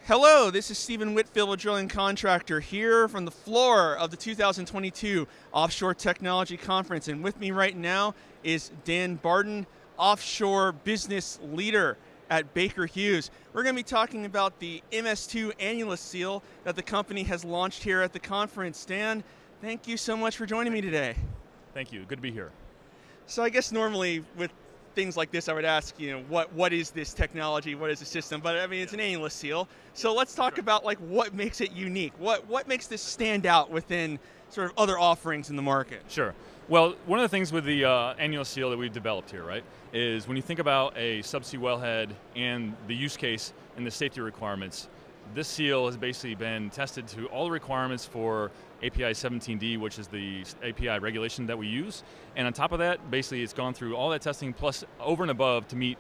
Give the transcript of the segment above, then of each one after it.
Hello, this is Stephen Whitfield, a drilling contractor, here from the floor of the 2022 Offshore Technology Conference. And with me right now is Dan Barton, offshore business leader at Baker Hughes. We're going to be talking about the MS2 annulus seal that the company has launched here at the conference. Dan, thank you so much for joining me today. Thank you. Good to be here. So I guess normally with things like this, I would ask, what is this technology? What is the system? But I mean, it's an annulus seal. So let's talk about what makes it unique. What makes this stand out within sort of other offerings in the market? Sure. Well, one of the things with the annulus seal that we've developed here, right, is when you think about a subsea wellhead and the use case and the safety requirements, this seal has basically been tested to all the requirements for API 17D, which is the API regulation that we use. And on top of that, basically it's gone through all that testing plus over and above to meet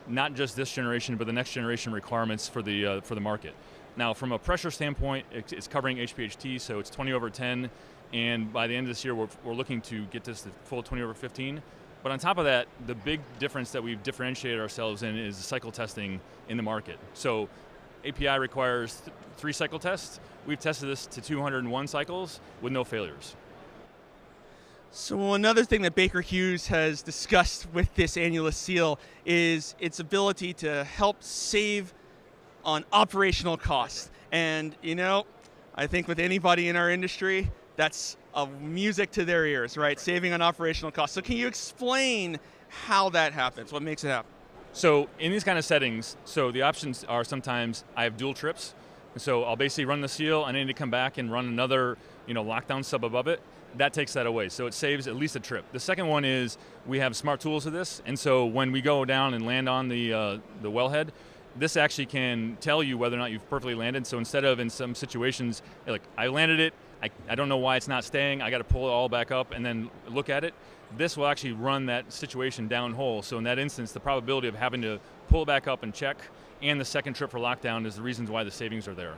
not just this generation, but the next generation requirements for the market. Now, from a pressure standpoint, it's covering HPHT, so it's 20 over 10. And by the end of this year, we're looking to get this to full 20 over 15. But on top of that, the big difference that we've differentiated ourselves in is the cycle testing in the market. So API requires 3 cycle tests. We've tested this to 201 cycles with no failures. So another thing that Baker Hughes has discussed with this annulus seal is its ability to help save on operational costs. And I think with anybody in our industry, that's music to their ears, right? Saving on operational costs. So can you explain how that happens? What makes it happen? So in these kind of settings, so the options are sometimes I have dual trips. So I'll basically run the seal, and I need to come back and run another lockdown sub above it. That takes that away. So it saves at least a trip. The second one is we have smart tools of this. And so when we go down and land on the wellhead, this actually can tell you whether or not you've perfectly landed. So instead of in some situations, like I landed it, I don't know why it's not staying, I got to pull it all back up and then look at it. This will actually run that situation downhole. So in that instance, the probability of having to pull it back up and check and the second trip for lockdown is the reasons why the savings are there.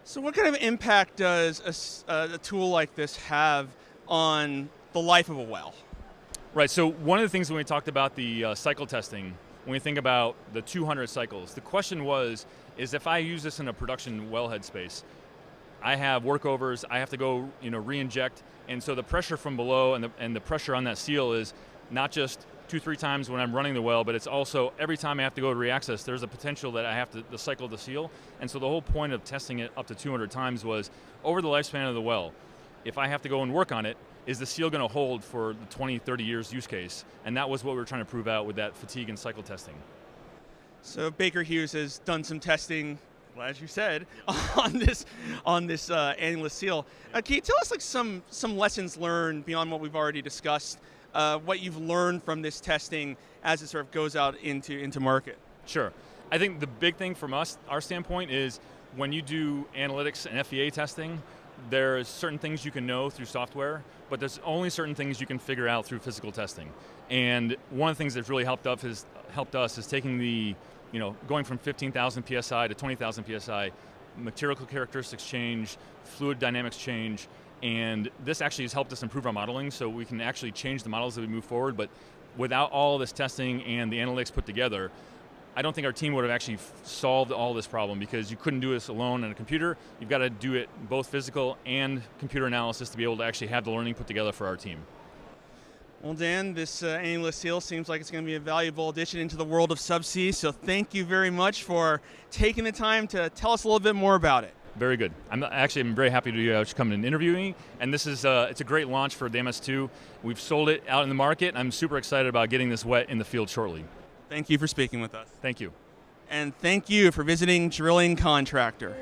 So what kind of impact does a tool like this have on the life of a well? Right, so one of the things when we talked about the cycle testing, when we think about the 200 cycles, the question is if I use this in a production wellhead space, I have workovers, I have to go re-inject, and so the pressure from below and the pressure on that seal is not just 2-3 times when I'm running the well, but it's also every time I have to go to reaccess, there's a potential that I have to cycle the seal. And so the whole point of testing it up to 200 times was over the lifespan of the well, if I have to go and work on it, is the seal going to hold for the 20, 30 years use case? And that was what we were trying to prove out with that fatigue and cycle testing. So Baker Hughes has done some testing, well, as you said, on this annulus seal. Can you tell us some lessons learned beyond what we've already discussed? What you've learned from this testing as it sort of goes out into market? Sure. I think the big thing from our standpoint is when you do analytics and FEA testing, there's certain things you can know through software, but there's only certain things you can figure out through physical testing. And one of the things that's really helped us is taking going from 15,000 PSI to 20,000 PSI, material characteristics change, fluid dynamics change, and this actually has helped us improve our modeling so we can actually change the models as we move forward. But without all this testing and the analytics put together, I don't think our team would have actually solved all this problem because you couldn't do this alone on a computer. You've got to do it both physical and computer analysis to be able to actually have the learning put together for our team. Well, Dan, this annulus seal seems like it's going to be a valuable addition into the world of subsea, so thank you very much for taking the time to tell us a little bit more about it. Very good. I'm very happy to come and interview me, and this is it's a great launch for the MS2. We've sold it out in the market. I'm super excited about getting this wet in the field shortly. Thank you for speaking with us. Thank you. And thank you for visiting Drilling Contractor.